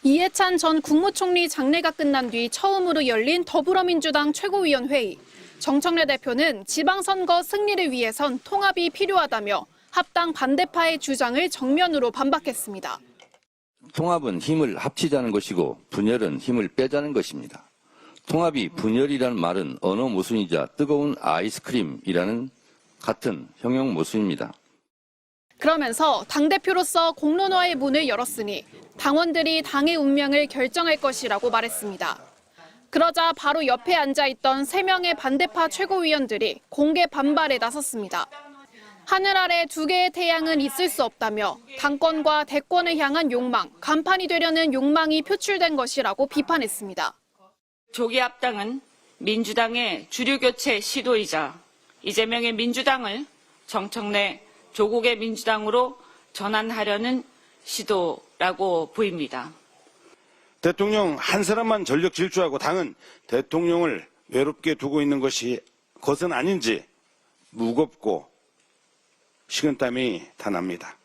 이해찬 전 국무총리 장례가 끝난 뒤 처음으로 열린 더불어민주당 최고위원회의. 정청래 대표는 지방선거 승리를 위해선 통합이 필요하다며 합당 반대파의 주장을 정면으로 반박했습니다. 통합은 힘을 합치자는 것이고 분열은 힘을 빼자는 것입니다. 통합이 분열이라는 말은 언어 모순이자 뜨거운 아이스크림이라는 같은 형용 모순입니다. 그러면서 당대표로서 공론화의 문을 열었으니 당원들이 당의 운명을 결정할 것이라고 말했습니다. 그러자 바로 옆에 앉아있던 3명의 반대파 최고위원들이 공개 반발에 나섰습니다. 하늘 아래 2개의 태양은 있을 수 없다며 당권과 대권을 향한 욕망, 간판이 되려는 욕망이 표출된 것이라고 비판했습니다. 조기 합당은 민주당의 주류교체 시도이자 이재명의 민주당을 정청래 조국의 민주당으로 전환하려는 시도라고 보입니다. 대통령 한 사람만 전력 질주하고 당은 대통령을 외롭게 두고 있는 것은 아닌지 무겁고 식은땀이 다 납니다.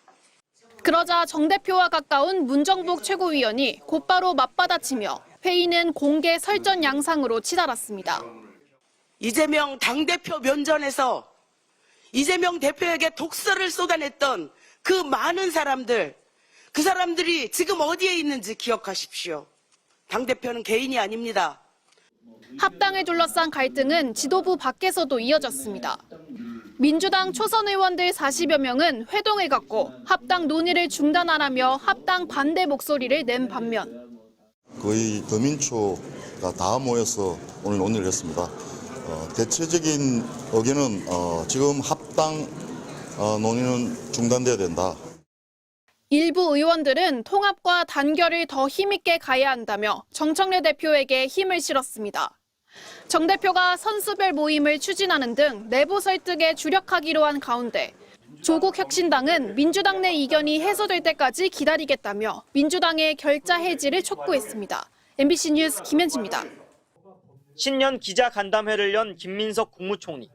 그러자 정 대표와 가까운 문정복 최고위원이 곧바로 맞받아치며 회의는 공개 설전 양상으로 치달았습니다. 이재명 당대표 면전에서 이재명 대표에게 독설을 쏟아냈던 그 많은 사람들, 그 사람들이 지금 어디에 있는지 기억하십시오. 당대표는 개인이 아닙니다. 합당을 둘러싼 갈등은 지도부 밖에서도 이어졌습니다. 민주당 초선 의원들 40여 명은 회동을 갖고 합당 논의를 중단하라며 합당 반대 목소리를 낸 반면 거의 더민초가 다 모여서 오늘 논의를 했습니다. 대체적인 의견은 지금 합당 논의는 중단돼야 된다. 일부 의원들은 통합과 단결을 더 힘있게 가야 한다며 정청래 대표에게 힘을 실었습니다. 정 대표가 선수별 모임을 추진하는 등 내부 설득에 주력하기로 한 가운데 조국 혁신당은 민주당 내 이견이 해소될 때까지 기다리겠다며 민주당의 결자 해지를 촉구했습니다. MBC 뉴스 김현지입니다. 신년 기자간담회를 연 김민석 국무총리.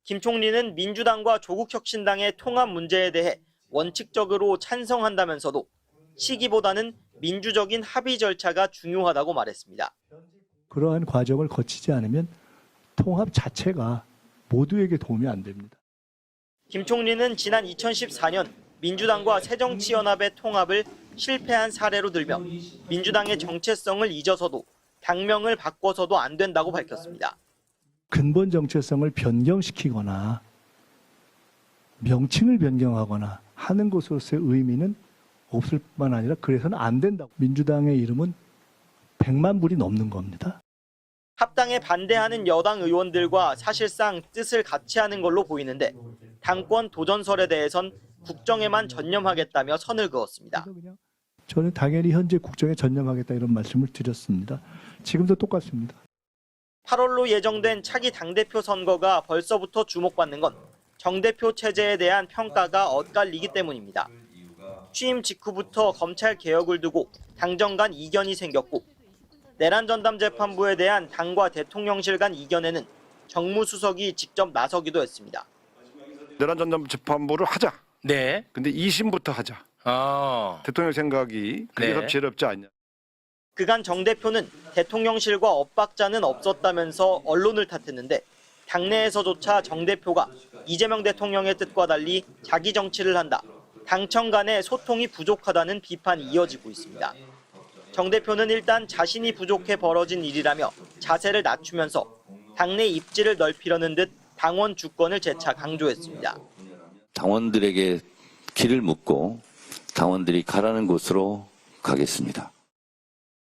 김 총리는 민주당과 조국혁신당의 통합 문제에 대해 원칙적으로 찬성한다면서도 시기보다는 민주적인 합의 절차가 중요하다고 말했습니다. 그러한 과정을 거치지 않으면 통합 자체가 모두에게 도움이 안 됩니다. 김 총리는 지난 2014년 민주당과 새정치연합의 통합을 실패한 사례로 들며 민주당의 정체성을 잊어서도 당명을 바꿔서도 안 된다고 밝혔습니다. 근본 정체성을 변경시키거나 명칭을 변경하거나 하는 것으로서의 의미는 없을 뿐만 아니라 그래서는 안 된다고. 민주당의 이름은 100만 불이 넘는 겁니다. 합당에 반대하는 여당 의원들과 사실상 뜻을 같이 하는 걸로 보이는데 당권 도전설에 대해선 국정에만 전념하겠다며 선을 그었습니다. 저는 당연히 현재 국정에 전념하겠다 이런 말씀을 드렸습니다. 지금도 똑같습니다. 8월로 예정된 차기 당대표 선거가 벌써부터 주목받는 건 정 대표 체제에 대한 평가가 엇갈리기 때문입니다. 취임 직후부터 검찰 개혁을 두고 당정 간 이견이 생겼고 내란 전담 재판부에 대한 당과 대통령실 간 이견에는 정무수석이 직접 나서기도 했습니다. 내란 전담 재판부를 하자. 네. 근데 2심부터 하자. 대통령 생각이 그게 더 지혜롭지 않냐. 그간 정 대표는 대통령실과 엇박자는 없었다면서 언론을 탓했는데 당내에서조차 정 대표가 이재명 대통령의 뜻과 달리 자기 정치를 한다. 당청 간의 소통이 부족하다는 비판이 이어지고 있습니다. 정 대표는 일단 자신이 부족해 벌어진 일이라며 자세를 낮추면서 당내 입지를 넓히려는 듯 당원 주권을 재차 강조했습니다. 당원들에게 길을 묻고 당원들이 가라는 곳으로 가겠습니다.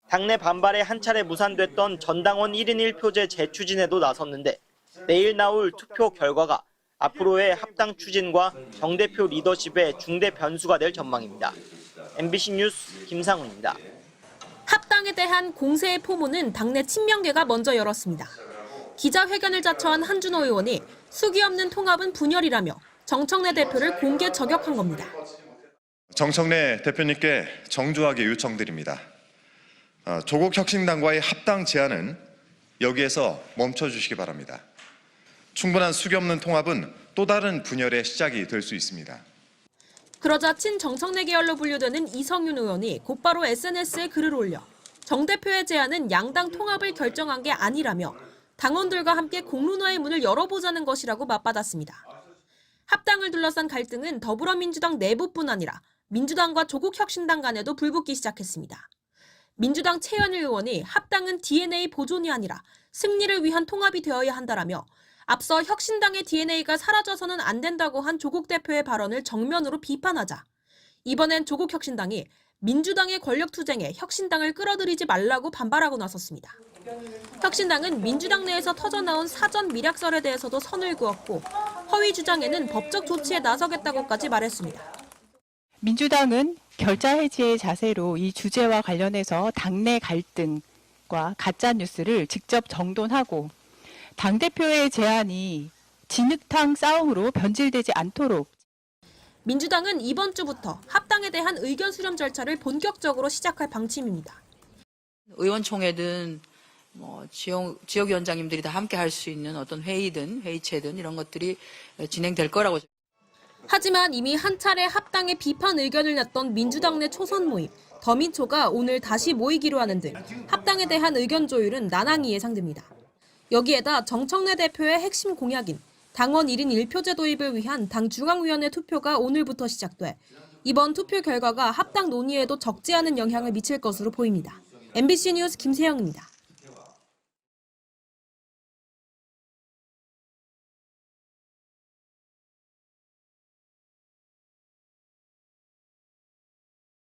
당내 반발에 한 차례 무산됐던 전당원 1인 1표제 재추진에도 나섰는데 내일 나올 투표 결과가 앞으로의 합당 추진과 정 대표 리더십의 중대 변수가 될 전망입니다. MBC 뉴스 김상훈입니다. 합당에 대한 공세의 포문은 당내 친명계가 먼저 열었습니다. 기자회견을 자처한 한준호 의원이 수기 없는 통합은 분열이라며 정청래 대표를 공개 저격한 겁니다. 정청래 대표님께 정중하게 요청드립니다. 조국 혁신당과의 합당 제안은 여기에서 멈춰주시기 바랍니다. 충분한 수기 없는 통합은 또 다른 분열의 시작이 될 수 있습니다. 그러자 친정청래 계열로 분류되는 이성윤 의원이 곧바로 SNS에 글을 올려 정 대표의 제안은 양당 통합을 결정한 게 아니라며 당원들과 함께 공론화의 문을 열어보자는 것이라고 맞받았습니다. 합당을 둘러싼 갈등은 더불어민주당 내부뿐 아니라 민주당과 조국혁신당 간에도 불붙기 시작했습니다. 민주당 최현일 의원이 합당은 DNA 보존이 아니라 승리를 위한 통합이 되어야 한다라며 앞서 혁신당의 DNA가 사라져서는 안 된다고 한 조국 대표의 발언을 정면으로 비판하자 이번엔 조국혁신당이 민주당의 권력투쟁에 혁신당을 끌어들이지 말라고 반발하고 나섰습니다. 혁신당은 민주당 내에서 터져나온 사전 미략설에 대해서도 선을 그었고 허위 주장에는 법적 조치에 나서겠다고까지 말했습니다. 민주당은 결자 해지의 자세로 이 주제와 관련해서 당내 갈등과 가짜 뉴스를 직접 정돈하고 당대표의 제안이 진흙탕 싸움으로 변질되지 않도록 민주당은 이번 주부터 합당에 대한 의견 수렴 절차를 본격적으로 시작할 방침입니다. 의원총회든 지역위원장님들이 다 함께 할 수 있는 어떤 회의든 회의체든 이런 것들이 진행될 거라고. 하지만 이미 한 차례 합당에 비판 의견을 냈던 민주당 내 초선 모임 더민초가 오늘 다시 모이기로 하는 등 합당에 대한 의견 조율은 난항이 예상됩니다. 여기에다 정청래 대표의 핵심 공약인 당원 1인 1표제 도입을 위한 당 중앙위원회 투표가 오늘부터 시작돼 이번 투표 결과가 합당 논의에도 적지 않은 영향을 미칠 것으로 보입니다. MBC 뉴스 김세영입니다.